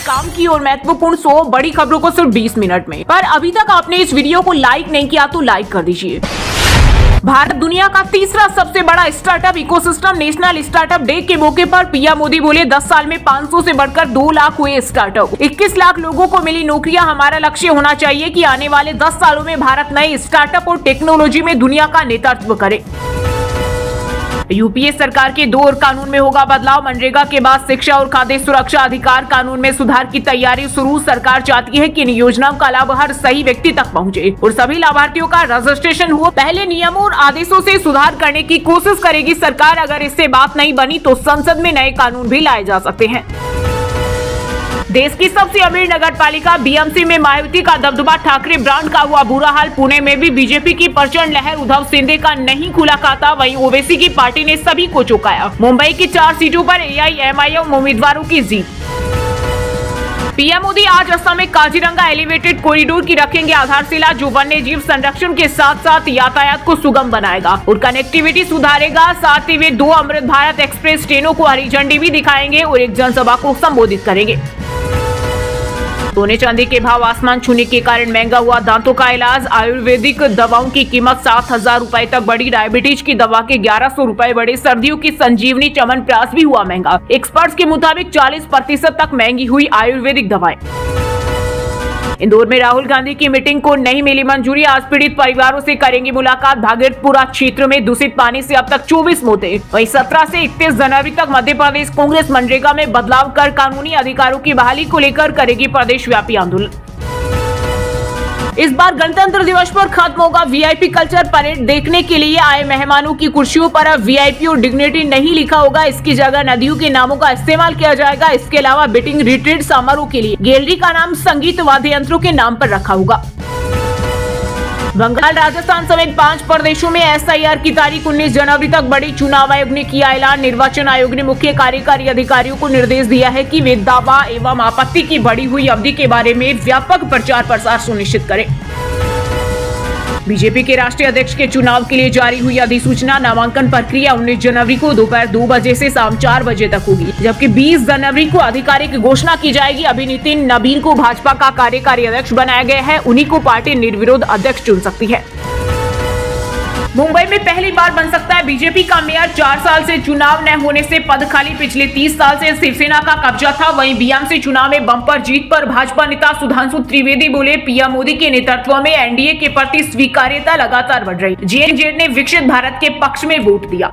काम की और महत्वपूर्ण 100 बड़ी खबरों को सिर्फ 20 मिनट में। पर अभी तक आपने इस वीडियो को लाइक नहीं किया तो लाइक कर दीजिए। भारत दुनिया का तीसरा सबसे बड़ा startup ecosystem national startup day के मौके पर पीएम मोदी बोले 10 साल में 500 से बढ़कर 2 लाख हुए स्टार्टअप। 21 लाख लोगों को मिली नौकरियां। हमारा लक्ष्य होना चाहिए कि आने वाले 10 सालों में भारत नए स्टार्टअप और टेक्नोलॉजी में दुनिया का नेतृत्व करे। यूपीए सरकार के 2 और कानून में होगा बदलाव। मनरेगा के बाद शिक्षा और खाद्य सुरक्षा अधिकार कानून में सुधार की तैयारी शुरू। सरकार चाहती है कि इन योजनाओं का लाभ हर सही व्यक्ति तक पहुंचे और सभी लाभार्थियों का रजिस्ट्रेशन हो। पहले नियमों और आदेशों से सुधार करने की कोशिश करेगी सरकार। अगर इससे बात नहीं बनी तो संसद में नए कानून भी लाए जा सकते हैं। देश की सबसे अमीर नगर पालिका बीएमसी में मायावती का दबदबा। ठाकरे ब्रांड का हुआ बुरा हाल। पुणे में भी बीजेपी की प्रचंड लहर। उद्धव सिंधे का नहीं खुला खाता। वहीं ओवैसी की पार्टी ने सभी को चौंकाया। मुंबई की 4 सीटों पर एआईएमआईएम उम्मीदवारों की जीत। पीएम मोदी आज असम में काजीरंगा एलिवेटेड कॉरिडोर की रखेंगे आधारशिला, जो वन्य जीव संरक्षण के साथ साथ यातायात को सुगम बनाएगा और कनेक्टिविटी सुधारेगा। साथ ही वे 2 अमृत भारत एक्सप्रेस ट्रेनों को हरी झंडी भी दिखाएंगे और एक जनसभा को संबोधित करेंगे। सोने चांदी के भाव आसमान छूने के कारण महंगा हुआ दांतों का इलाज। आयुर्वेदिक दवाओं की कीमत 7,000 रुपए तक बढ़ी। डायबिटीज की दवा के 1100 रुपए बढ़े। सर्दियों की संजीवनी च्यवनप्राश भी हुआ महंगा। एक्सपर्ट्स के मुताबिक 40% तक महंगी हुई आयुर्वेदिक दवाएं। इंदौर में राहुल गांधी की मीटिंग को नहीं मिली मंजूरी। आज पीड़ित परिवारों से करेंगी मुलाकात। भागीरथपुरा क्षेत्र में दूषित पानी से अब तक 24 मौतें। वहीं 17 से 31 जनवरी तक मध्य प्रदेश कांग्रेस मनरेगा में बदलाव कर कानूनी अधिकारों की बहाली को लेकर करेगी प्रदेश व्यापी आंदोलन। इस बार गणतंत्र दिवस पर खत्म होगा वीआईपी कल्चर। परेड देखने के लिए आए मेहमानों की कुर्सियों पर अब वीआईपी और डिग्निटी नहीं लिखा होगा। इसकी जगह नदियों के नामों का इस्तेमाल किया जाएगा। इसके अलावा बीटिंग रिट्रीट समारोह के लिए गैलरी का नाम संगीत वाद्य यंत्रों के नाम पर रखा होगा। बंगाल, राजस्थान समेत 5 प्रदेशों में एसआईआर की तारीख 19 जनवरी तक बढ़ी। चुनाव आयोग ने किया ऐलान। निर्वाचन आयोग ने मुख्य कार्यकारी अधिकारियों को निर्देश दिया है कि वे दावा एवं आपत्ति की बढ़ी हुई अवधि के बारे में व्यापक प्रचार प्रसार सुनिश्चित करें। बीजेपी के राष्ट्रीय अध्यक्ष के चुनाव के लिए जारी हुई अधिसूचना। नामांकन प्रक्रिया 19 जनवरी को दोपहर 2 बजे से शाम 4 बजे तक होगी, जबकि 20 जनवरी को आधिकारिक घोषणा की जाएगी। अभी नितिन नबीन को भाजपा का कार्यकारी अध्यक्ष बनाया गया है। उन्हीं को पार्टी निर्विरोध अध्यक्ष चुन सकती है। मुंबई में पहली बार बन सकता है बीजेपी का मेयर। 4 साल से चुनाव न होने से पद खाली। पिछले 30 साल से शिवसेना का कब्जा था। वहीं बीएमसी चुनाव में बम्पर जीत पर भाजपा नेता सुधांशु त्रिवेदी बोले, पीएम मोदी के नेतृत्व में एनडीए के प्रति स्वीकार्यता लगातार बढ़ रही। जेएनजेड ने विकसित भारत के पक्ष में वोट दिया।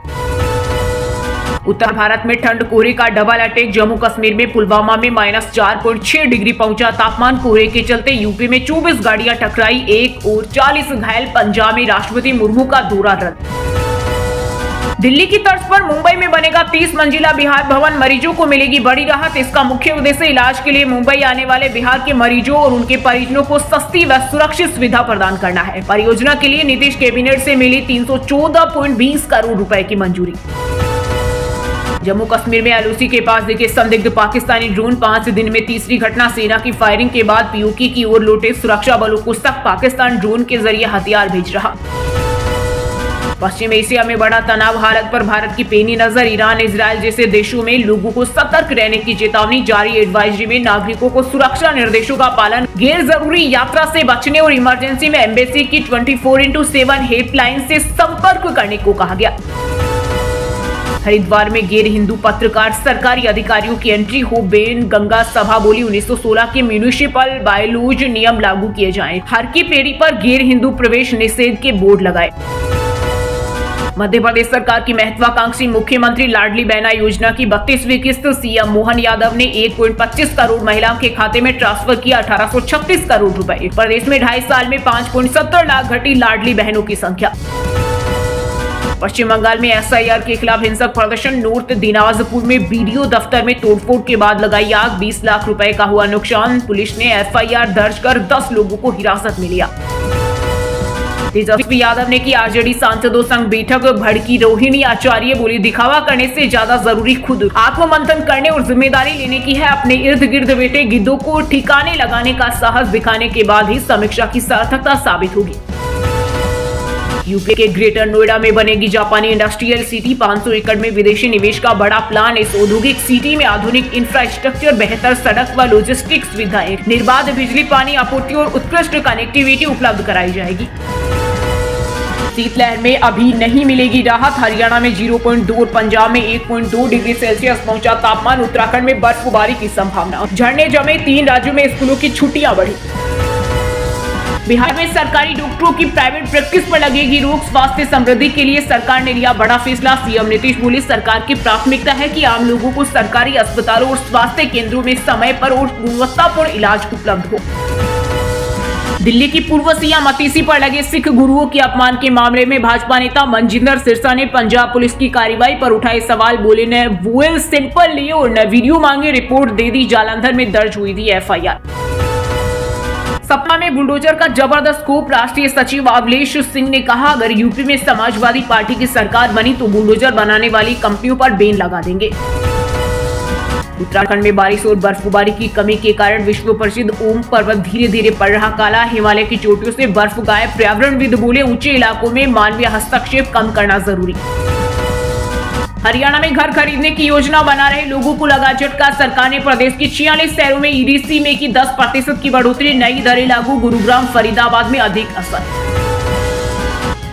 उत्तर भारत में ठंड कोहरे का डबल अटैक। जम्मू कश्मीर में पुलवामा में -4.6 डिग्री पहुंचा तापमान। कोहरे के चलते यूपी में 24 गाड़ियां टकराई, 1 और 40 घायल। पंजाब में राष्ट्रपति मुर्मू का दौरा रद्द। दिल्ली की तर्ज पर मुंबई में बनेगा 30 मंजिला बिहार भवन। मरीजों को मिलेगी बड़ी राहत। इसका मुख्य उद्देश्य इलाज के लिए मुंबई आने वाले बिहार के मरीजों और उनके परिजनों को सस्ती व सुरक्षित सुविधा प्रदान करना है। परियोजना के लिए नीतीश कैबिनेट से मिली 314.20 करोड़ रुपए की मंजूरी। जम्मू कश्मीर में एलओसी के पास दिखे संदिग्ध पाकिस्तानी ड्रोन। 5 दिन में तीसरी घटना। सेना की फायरिंग के बाद पीओके की ओर लौटे सुरक्षा बलों को सख्त। पाकिस्तान ड्रोन के जरिए हथियार भेज रहा। पश्चिम एशिया में बड़ा तनाव। हालत पर भारत की पैनी नजर। ईरान, इजराइल जैसे देशों में लोगों को सतर्क रहने की चेतावनी जारी। एडवाइजरी में नागरिकों को सुरक्षा निर्देशों का पालन, गैर जरूरी यात्रा से बचने और इमरजेंसी में एम्बेसी की 24/7 हेल्पलाइन से संपर्क करने को कहा गया। हरिद्वार में गैर हिंदू पत्रकार सरकारी अधिकारियों की एंट्री हो बैन। गंगा सभा बोली 1916 के म्यूनिसिपल बायलॉज नियम लागू किए जाएं। हर की पेड़ी पर गैर हिंदू प्रवेश निषेध के बोर्ड लगाए। मध्य प्रदेश सरकार की महत्वाकांक्षी मुख्यमंत्री लाडली बहना योजना की 32वीं किस्त सीएम मोहन यादव ने 1.25 करोड़ महिलाओं के खाते में ट्रांसफर किया। 1836 करोड़ रुपए। प्रदेश में 2.5 साल में 5.70 लाख घटी लाडली बहनों की संख्या। पश्चिम बंगाल में एसआईआर के खिलाफ हिंसक प्रदर्शन। नॉर्थ दिनाजपुर में बीडीओ दफ्तर में तोड़फोड़ के बाद लगाई आग। 20 लाख रुपए का हुआ नुकसान। पुलिस ने एफआईआर दर्ज कर 10 लोगों को हिरासत में लिया। तेजस्वी यादव ने की आरजेडी सांसदों संग बैठक। भड़की रोहिणी आचार्य बोली, दिखावा करने से ज्यादा जरूरी खुद आत्ममंथन करने और जिम्मेदारी लेने की है। अपने इर्द गिर्द बैठे गिद्धों को ठिकाने लगाने का साहस दिखाने के बाद ही समीक्षा की सार्थकता साबित होगी। यूपी के ग्रेटर नोएडा में बनेगी जापानी इंडस्ट्रियल सिटी। 500 एकड़ में विदेशी निवेश का बड़ा प्लान। इस औद्योगिक सिटी में आधुनिक इंफ्रास्ट्रक्चर, बेहतर सड़क व लॉजिस्टिक्स सुविधाएं, निर्बाध बिजली पानी आपूर्ति और उत्कृष्ट कनेक्टिविटी उपलब्ध कराई जाएगी। शीतलहर में अभी नहीं मिलेगी राहत। हरियाणा में 0.2 और पंजाब में 1.2 डिग्री सेल्सियस पहुंचा तापमान। उत्तराखंड में बर्फबारी की संभावना। झरने जमे, 3 राज्यों में स्कूलों की छुट्टियां बढ़ी। बिहार में सरकारी डॉक्टरों की प्राइवेट प्रैक्टिस पर लगेगी रोक। स्वास्थ्य समृद्धि के लिए सरकार ने लिया बड़ा फैसला। सीएम नीतीश बोले, सरकार की प्राथमिकता है कि आम लोगों को सरकारी अस्पतालों और स्वास्थ्य केंद्रों में समय पर और गुणवत्तापूर्ण इलाज उपलब्ध हो। दिल्ली की पूर्व सीएम अतीसी पर लगे सिख गुरुओं के अपमान के मामले में भाजपा नेता मनजिंदर सिरसा ने पंजाब पुलिस की कार्रवाई पर उठाए सवाल। बोले, न वोयल सैंपल लिए और न वीडियो मांगे, रिपोर्ट दे दी। जालंधर में दर्ज हुई थी एफआईआर। सपा में बुलडोजर का जबरदस्त स्कोप। राष्ट्रीय सचिव अवलेश सिंह ने कहा, अगर यूपी में समाजवादी पार्टी की सरकार बनी तो बुलडोजर बनाने वाली कंपनियों पर बैन लगा देंगे। उत्तराखंड में बारिश और बर्फबारी की कमी के कारण विश्व प्रसिद्ध ओम पर्वत धीरे धीरे पड़ रहा काला। हिमालय की चोटियों से बर्फ गायब। पर्यावरणविद बोले, ऊंचे इलाकों में मानवीय हस्तक्षेप कम करना जरूरी। हरियाणा में घर खरीदने की योजना बना रहे लोगों को लगा झटका। सरकार ने प्रदेश के 46 शहरों में ईडीसी में की 10% की बढ़ोतरी। नई दरें लागू। गुरुग्राम, फरीदाबाद में अधिक असर।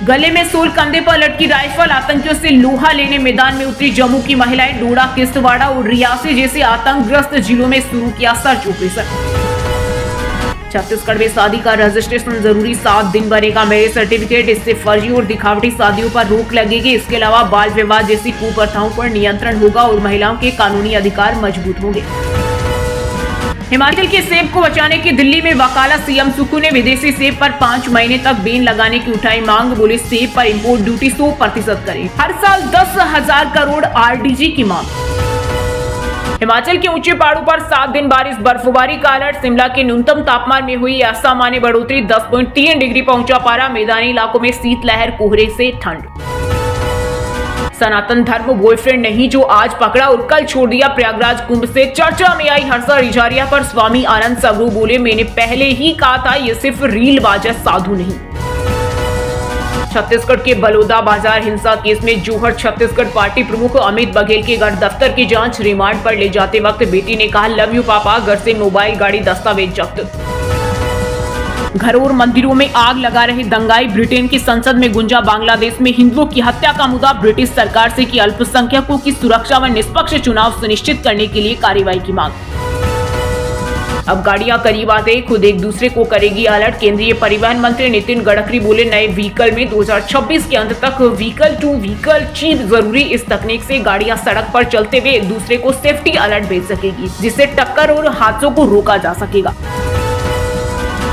गले में सोल, कंधे पर लटकी राइफल, आतंकियों से लोहा लेने मैदान में उतरी जम्मू की महिलाएं। डोडा, किश्तवाड़ और रियासी जैसे आतंकग्रस्त जिलों में शुरू किया सर्च ऑपरेशन। छत्तीसगढ़ में शादी का रजिस्ट्रेशन जरूरी। 7 दिन बनेगा मैरिज सर्टिफिकेट। इससे फर्जी और दिखावटी शादियों पर रोक लगेगी। इसके अलावा बाल विवाह जैसी कुप्रथाओं पर नियंत्रण होगा और महिलाओं के कानूनी अधिकार मजबूत होंगे। हिमाचल के सेब को बचाने की दिल्ली में वकालत। सीएम सुक्खू ने विदेशी सेब पर 5 महीने तक बैन लगाने की उठाई मांग। बोले, सेब पर इंपोर्ट ड्यूटी 100% करें। हर साल 10,000 करोड़ आरडीजी की मांग। हिमाचल के ऊंचे पहाड़ों पर 7 दिन बारिश, बर्फबारी का अलर्ट। शिमला के न्यूनतम तापमान में हुई असामान्य बढ़ोतरी। 10.3 डिग्री पहुंचा पारा। मैदानी इलाकों में शीतलहर, कोहरे से ठंड। सनातन धर्म बॉयफ्रेंड नहीं जो आज पकड़ा और कल छोड़ दिया। प्रयागराज कुंभ से चर्चा में आई हर्षा रिजारिया पर स्वामी आनंद सगरू बोले, मैंने पहले ही कहा था ये सिर्फ रीलबाज है, साधु नहीं। छत्तीसगढ़ के बलौदा बाजार हिंसा केस में जोहर छत्तीसगढ़ पार्टी प्रमुख अमित बघेल के घर दफ्तर की जांच। रिमांड पर ले जाते वक्त बेटी ने कहा, लव यू पापा। घर से मोबाइल, गाड़ी, दस्तावेज जब्त। घरों और मंदिरों में आग लगा रहे दंगाई। ब्रिटेन की संसद में गुंजा बांग्लादेश में हिंदुओं की हत्या का मुद्दा। ब्रिटिश सरकार से की अल्पसंख्यकों की सुरक्षा व निष्पक्ष चुनाव सुनिश्चित करने के लिए कार्रवाई की मांग। अब गाड़ियां करीब आते खुद एक दूसरे को करेगी अलर्ट। केंद्रीय परिवहन मंत्री नितिन गडकरी बोले, नए व्हीकल में 2026 के अंत तक व्हीकल टू व्हीकल चिप जरूरी। इस तकनीक से गाड़ियां सड़क पर चलते हुए एक दूसरे को सेफ्टी अलर्ट भेज सकेगी, जिससे टक्कर और हादसों को रोका जा सकेगा।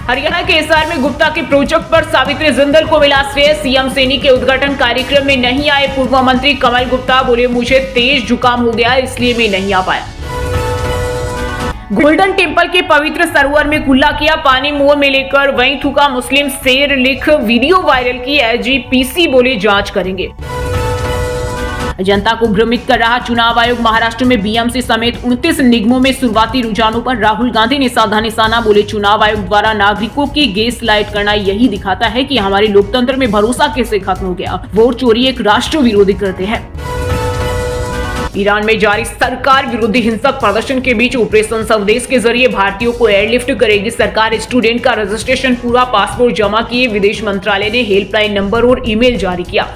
हरियाणा के हिसार में गुप्ता के प्रोजेक्ट पर सावित्री जिंदल को मिला श्रेय। सीएम सैनी के उद्घाटन कार्यक्रम में नहीं आए पूर्व मंत्री कमल गुप्ता। बोले, मुझे तेज जुकाम हो गया इसलिए मैं नहीं आ पाया। गोल्डन टेम्पल के पवित्र सरोवर में कुल्ला किया, पानी मुंह में लेकर वहीं थूका मुस्लिम शेर। लिख वीडियो वायरल की। एसजीपीसी बोले, जांच करेंगे। जनता को भ्रमित कर रहा चुनाव आयोग। महाराष्ट्र में बीएमसी समेत 29 निगमों में शुरुआती रुझानों पर राहुल गांधी ने साधा निशाना। बोले, चुनाव आयोग द्वारा नागरिकों की गैस लाइट करना यही दिखाता है कि हमारे लोकतंत्र में भरोसा कैसे खत्म हो गया। वोट चोरी एक राष्ट्र विरोधी करते हैं। ईरान में जारी सरकार विरोधी हिंसक प्रदर्शन के बीच ऑपरेशन स्वदेश के जरिए भारतीयों को एयरलिफ्ट करेगी सरकार। स्टूडेंट का रजिस्ट्रेशन पूरा, पासपोर्ट जमा किए। विदेश मंत्रालय ने हेल्पलाइन नंबर और ईमेल जारी किया।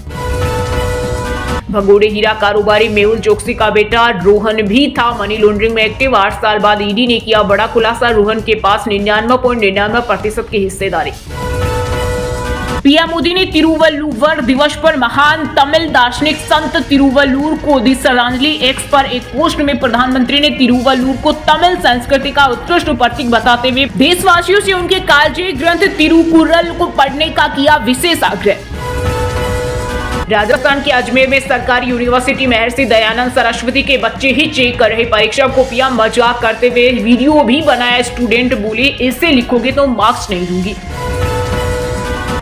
भगोड़े हीरा कारोबारी मेहुल चोकसी का बेटा रोहन भी था मनी लॉन्ड्रिंग में एक्टिव। 8 साल बाद ईडी ने किया बड़ा खुलासा। रोहन के पास 99.99% की हिस्सेदारी। पीएम मोदी ने तिरुवल्लुवर दिवस पर महान तमिल दार्शनिक संत तिरुवल्लुर को दी श्रद्धांजलि। एक्स पर एक पोस्ट में प्रधानमंत्री ने तिरुवल्लुर को तमिल संस्कृति का उत्कृष्ट प्रतीक बताते हुए देशवासियों से उनके कालजयी ग्रंथ तिरुकुरल को पढ़ने का किया विशेष आग्रह। राजस्थान के अजमेर में सरकारी यूनिवर्सिटी महर्षि दयानंद सरस्वती के बच्चे ही चेक कर रहे परीक्षा कॉपियां। मजाक करते हुए वीडियो भी बनाया। स्टूडेंट बोले, ऐसे लिखोगे तो मार्क्स नहीं दूंगी।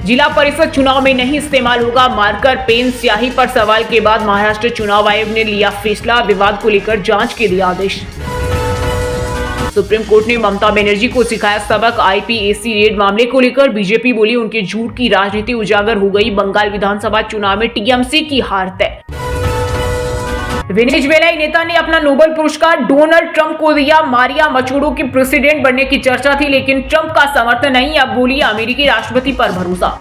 जिला परिषद चुनाव में नहीं इस्तेमाल होगा मार्कर पेन स्याही पर सवाल के बाद महाराष्ट्र चुनाव आयोग ने लिया फैसला। विवाद को लेकर जांच के दिए आदेश। सुप्रीम कोर्ट ने ममता बनर्जी को सिखाया सबक। आईपीएसी रेड मामले को लेकर बीजेपी बोली उनके झूठ की राजनीति उजागर हो गई। बंगाल विधानसभा चुनाव में टीएमसी की हार तय। वेनेजुएलाई नेता ने अपना नोबेल पुरस्कार डोनाल्ड ट्रंप को दिया। मारिया मचूडो के प्रेसिडेंट बनने की चर्चा थी, लेकिन ट्रंप का समर्थन नहीं। अब बोली अमेरिकी राष्ट्रपति पर भरोसा।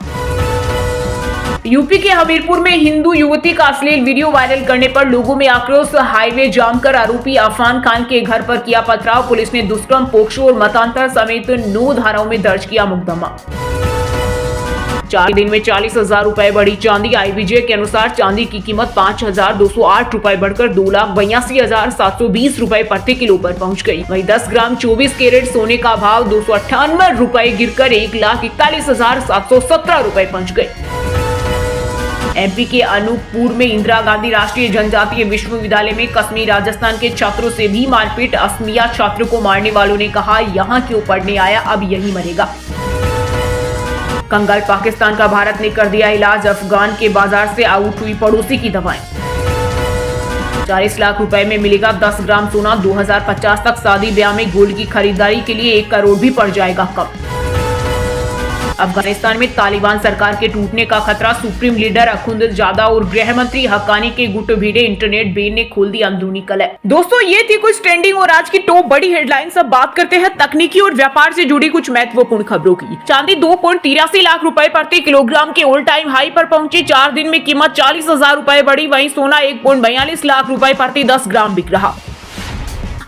यूपी के हमीरपुर में हिंदू युवती का अश्लील वीडियो वायरल करने पर लोगों में आक्रोश। हाईवे जाम कर आरोपी अफान खान के घर पर किया पथराव। पुलिस ने दुष्कर्म, पोक्सो और मतांतर समेत 9 धाराओं में दर्ज किया मुकदमा। 4 दिन में 40,000 रुपए बढ़ी चांदी। आईबीजे के अनुसार चांदी की कीमत 5,208 रुपए बढ़कर 2,82,720 रुपए प्रति किलो पर पहुंच गई। वहीं 10 ग्राम 24 कैरेट सोने का भाव 298 रुपए गिरकर 1,41,717 रुपए पहुंच गए। एमपी के अनूपपुर में इंदिरा गांधी राष्ट्रीय जनजातीय विश्वविद्यालय में कश्मीर राजस्थान के छात्रों से भी मारपीट। असमिया छात्र को मारने वालों ने कहा यहाँ क्यों पढ़ने आया, अब यही मरेगा। कंगाल पाकिस्तान का भारत ने कर दिया इलाज। अफगान के बाजार से आउट हुई पड़ोसी की दवाएं। 40 लाख रुपए में मिलेगा 10 ग्राम सोना। 2050 तक शादी ब्याह में गोल्ड की खरीदारी के लिए 1 करोड़ भी पड़ जाएगा कम। अफगानिस्तान में तालिबान सरकार के टूटने का खतरा। सुप्रीम लीडर अखुंदजादा और गृह मंत्री हक्कानी के गुट भिड़े। इंटरनेट बैन ने खोल दी अंदरूनी कलह। दोस्तों, ये थी कुछ ट्रेंडिंग और आज की टॉप बड़ी हेडलाइंस। अब बात करते हैं तकनीकी और व्यापार से जुड़ी कुछ महत्वपूर्ण खबरों की। चांदी 2.83 लाख रुपए प्रति किलोग्राम के ऑल टाइम हाई पर पहुंची। 4 दिन में कीमत 40,000 रुपए बढ़ी। वहीं सोना 1.42 लाख रुपए प्रति 10 ग्राम बिक रहा।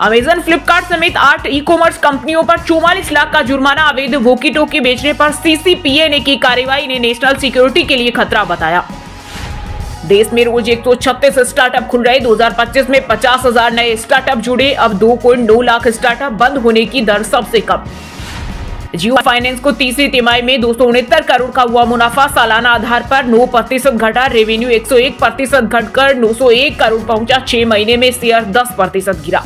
अमेजन, फ्लिपकार्ट समेत 8 ई-कॉमर्स कंपनियों पर 44 लाख का जुर्माना। अवैध वॉकी टॉकी बेचने पर सीसीपीए ने की कार्रवाई। ने नेशनल सिक्योरिटी के लिए खतरा बताया। देश में रोज 136 स्टार्टअप खुल रहे। 2025 में 50,000 नए स्टार्टअप जुड़े। अब 2.9 लाख स्टार्टअप बंद होने की दर सबसे कम। जियो फाइनेंस को तीसरी तिमाही में 269 करोड़ का हुआ मुनाफा। सालाना आधार पर 9% घटा। रेवेन्यू 101% घटकर 901 करोड़ पहुंचा। 6 महीने में शेयर 10% गिरा।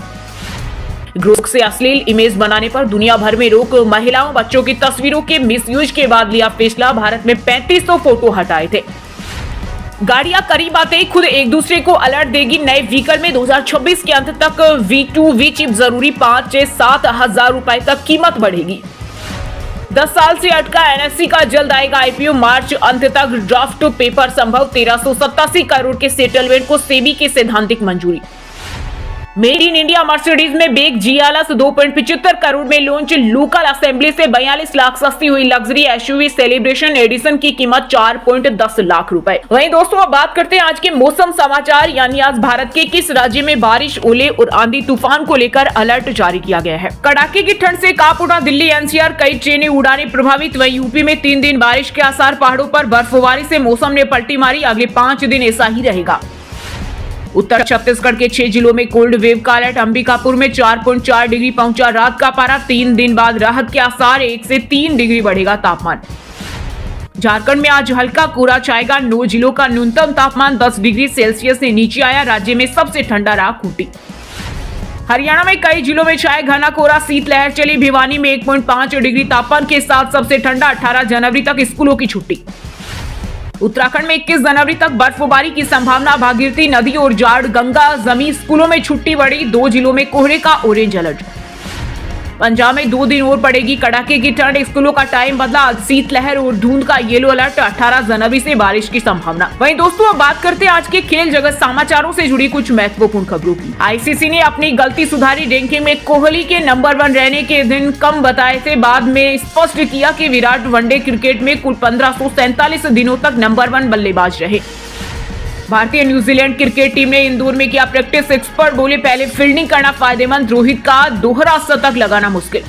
ग्रोक से अश्लील इमेज बनाने पर दुनिया भर में रोक। महिलाओं, बच्चों की तस्वीरों के मिसयूज के बाद लिया फैसला। भारत में 3500 फोटो हटाए थे। गाड़ियां करीब आते ही खुद एक दूसरे को अलर्ट देगी। नए व्हीकल में 2026 के अंत तक V2V चिप जरूरी। 5 से 7 हजार रुपए तक कीमत बढ़ेगी। 10 साल से अटका एनएससी का जल्द आएगा आईपीओ। मार्च अंत तक ड्राफ्ट पेपर संभव। 1387 करोड़ के सेटलमेंट को सेबी की सैद्धांतिक मंजूरी। मेड इन इंडिया मर्सिडीज में बेग जियालस 2.75 करोड़ में लॉन्च। लोकल असेंबली से 42 लाख सस्ती हुई लग्जरी एसयूवी सेलिब्रेशन एडिशन की कीमत 4.10 लाख रुपए। वहीं दोस्तों, अब बात करते हैं आज के मौसम समाचार। यानी आज भारत के किस राज्य में बारिश, ओले और आंधी तूफान को लेकर अलर्ट जारी किया गया है। कड़ाके की ठंड से कांप उठा दिल्ली एनसीआर। कई ट्रेनें, उड़ानें प्रभावित। वहीं यूपी में 3 दिन बारिश के आसार। पहाड़ों पर बर्फबारी से मौसम ने पलटी मारी। अगले 5 दिन ऐसा ही रहेगा। उत्तर छत्तीसगढ़ के 6 जिलों में कोल्ड वेव का अलर्ट। अंबिकापुर में 4.4 डिग्री पहुंचा रात का पारा। 3 दिन बाद राहत के आसार। 1 से 3 डिग्री बढ़ेगा तापमान। झारखंड में आज हल्का कोहरा छाएगा। 9 जिलों का न्यूनतम तापमान 10 डिग्री सेल्सियस से नीचे आया। राज्य में सबसे ठंडा रहा खूंटी। हरियाणा में कई जिलों में छाए घना कोहरा। शीतलहर चली। भिवानी में 1.5 डिग्री तापमान के साथ सबसे ठंडा। 18 जनवरी तक स्कूलों की छुट्टी। उत्तराखंड में 21 जनवरी तक बर्फबारी की संभावना। भागीरथी नदी और जाड़ गंगा जमी स्कूलों में छुट्टी बढ़ी। 2 जिलों में कोहरे का ऑरेंज अलर्ट। पंजाब में 2 दिन और पड़ेगी कड़ाके की ठंड। स्कूलों का टाइम बदला। शीतलहर और धुंध का येलो अलर्ट। 18 जनवरी से बारिश की संभावना। वहीं दोस्तों, अब बात करते हैं आज के खेल जगत समाचारों से जुड़ी कुछ महत्वपूर्ण खबरों की। आईसीसी ने अपनी गलती सुधारी। रैंकिंग में कोहली के नंबर 1 रहने के दिन कम बताए थे। बाद में स्पष्ट किया कि विराट वनडे क्रिकेट में कुल 1547 दिनों तक नंबर 1 बल्लेबाज रहे। भारतीय न्यूजीलैंड क्रिकेट टीम ने इंदौर में किया प्रैक्टिस। एक्सपर्ट बोले पहले फील्डिंग करना फायदेमंद। रोहित का दोहरा शतक लगाना मुश्किल।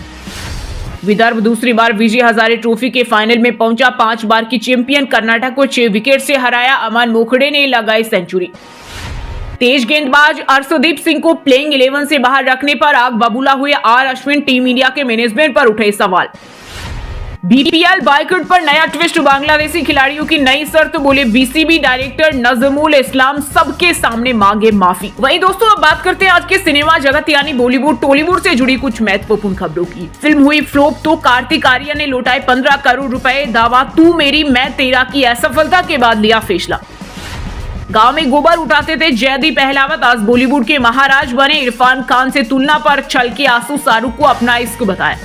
विदर्भ दूसरी बार विजय हजारे ट्रॉफी के फाइनल में पहुंचा। 5 बार की चैंपियन कर्नाटक को 6 विकेट से हराया। अमन मोखड़े ने लगाई सेंचुरी। तेज गेंदबाज अर्शदीप सिंह को प्लेइंग 11 से बाहर रखने पर आग बबूला हुए आर अश्विन। टीम इंडिया के मैनेजमेंट पर उठे सवाल। बीपीएल बायकॉट पर नया ट्विस्ट। बांग्लादेशी खिलाड़ियों की नई शर्त। बोले बीसीबी डायरेक्टर नजमुल इस्लाम सबके सामने मांगे माफी। वहीं दोस्तों, अब बात करते हैं आज के सिनेमा जगत यानी बॉलीवुड टॉलीवुड से जुड़ी कुछ महत्वपूर्ण खबरों की। फिल्म हुई फ्लॉप तो कार्तिक आर्यन ने लौटाए 15 करोड़ रुपए। दावा तू मेरी मैं तेरा की असफलता के बाद लिया फैसला। गांव में गोबर उठाते थे जयदीप अहलावत, आज बॉलीवुड के महाराज बने। इरफान खान से तुलना पर छल के आंसू शाहरुख को अपना इश्क बताया।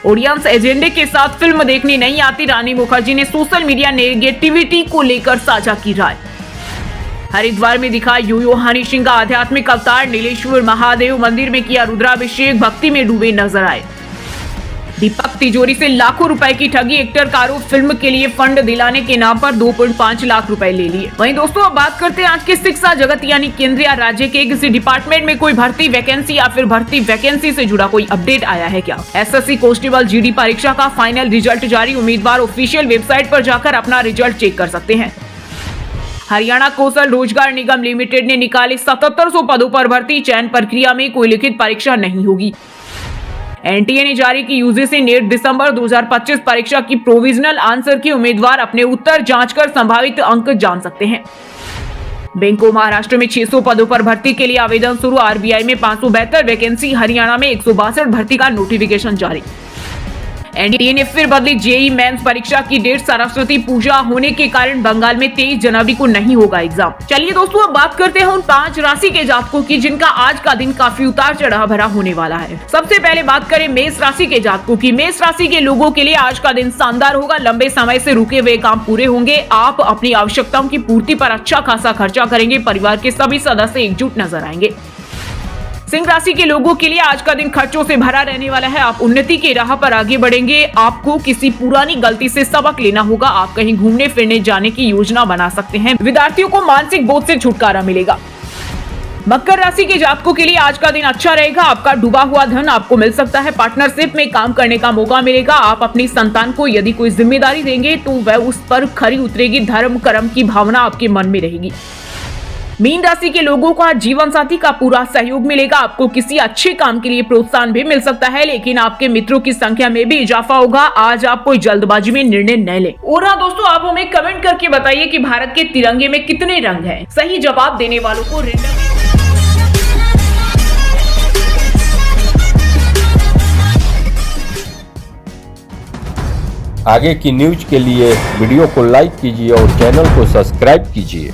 ऑडियंस एजेंडे के साथ फिल्म देखने नहीं आती, रानी मुखर्जी ने सोशल मीडिया नेगेटिविटी को लेकर साझा की राय। हरिद्वार में दिखा यो हनी सिंह का आध्यात्मिक अवतार, नीलेश्वर महादेव मंदिर में किया रुद्राभिषेक, भक्ति में डूबे नजर आए। दीपक तिजोरी से लाखों रुपए की ठगी, एक्टर का आरोप, फिल्म के लिए फंड दिलाने के नाम पर 2.5 लाख रुपए ले लिए। वहीं दोस्तों अब बात करते हैं आज के शिक्षा जगत यानी केंद्र या राज्य के किसी डिपार्टमेंट में कोई भर्ती वैकेंसी या फिर भर्ती वैकेंसी से जुड़ा कोई अपडेट आया है क्या। एसएससी कांस्टेबल जीडी परीक्षा का फाइनल रिजल्ट जारी, उम्मीदवार ऑफिशियल वेबसाइट पर जाकर अपना रिजल्ट चेक कर सकते हैं। हरियाणा कौशल रोजगार निगम लिमिटेड ने निकाले 7700 पदों पर भर्ती, चयन प्रक्रिया में कोई लिखित परीक्षा नहीं होगी। एनटीए ने जारी की यूजीसी नेट दिसंबर 2025 परीक्षा की प्रोविजनल आंसर की, उम्मीदवार अपने उत्तर जांचकर संभावित अंक जान सकते हैं। बैंक ऑफ महाराष्ट्र में 600 पदों पर भर्ती के लिए आवेदन शुरू, आरबीआई में 572 वैकेंसी, हरियाणा में 162 भर्ती का नोटिफिकेशन जारी। एनटीए ने फिर बदली जेईई मेंस परीक्षा की डेट, सरस्वती पूजा होने के कारण बंगाल में 23 जनवरी को नहीं होगा एग्जाम। चलिए दोस्तों अब बात करते हैं उन 5 राशि के जातकों की जिनका आज का दिन काफी उतार चढ़ाव भरा होने वाला है। सबसे पहले बात करें मेष राशि के जातकों की। मेष राशि के लोगों के लिए आज का दिन शानदार होगा, लंबे समय से रुके हुए काम पूरे होंगे, आप अपनी आवश्यकताओं की पूर्ति पर अच्छा खासा खर्चा करेंगे, परिवार के सभी सदस्य एकजुट नजर आएंगे। सिंह राशि के लोगों के लिए आज का दिन खर्चों से भरा रहने वाला है, आप उन्नति की राह पर आगे बढ़ेंगे, आपको किसी पुरानी गलती से सबक लेना होगा, आप कहीं घूमने फिरने जाने की योजना बना सकते हैं, विद्यार्थियों को मानसिक बोझ से छुटकारा मिलेगा। मकर राशि के जातकों के लिए आज का दिन अच्छा रहेगा, आपका डूबा हुआ धन आपको मिल सकता है, पार्टनरशिप में काम करने का मौका मिलेगा, आप अपनी संतान को यदि कोई जिम्मेदारी देंगे तो वह उस पर खरी उतरेगी, धर्म कर्म की भावना आपके मन में रहेगी। मीन राशि के लोगों को आज जीवन साथी का पूरा सहयोग मिलेगा, आपको किसी अच्छे काम के लिए प्रोत्साहन भी मिल सकता है, लेकिन आपके मित्रों की संख्या में भी इजाफा होगा, आज आप कोई जल्दबाजी में निर्णय न लें। और हाँ दोस्तों, आप हमें कमेंट करके बताइए कि भारत के तिरंगे में कितने रंग हैं। सही जवाब देने वालों को आगे की न्यूज के लिए वीडियो को लाइक कीजिए और चैनल को सब्सक्राइब कीजिए।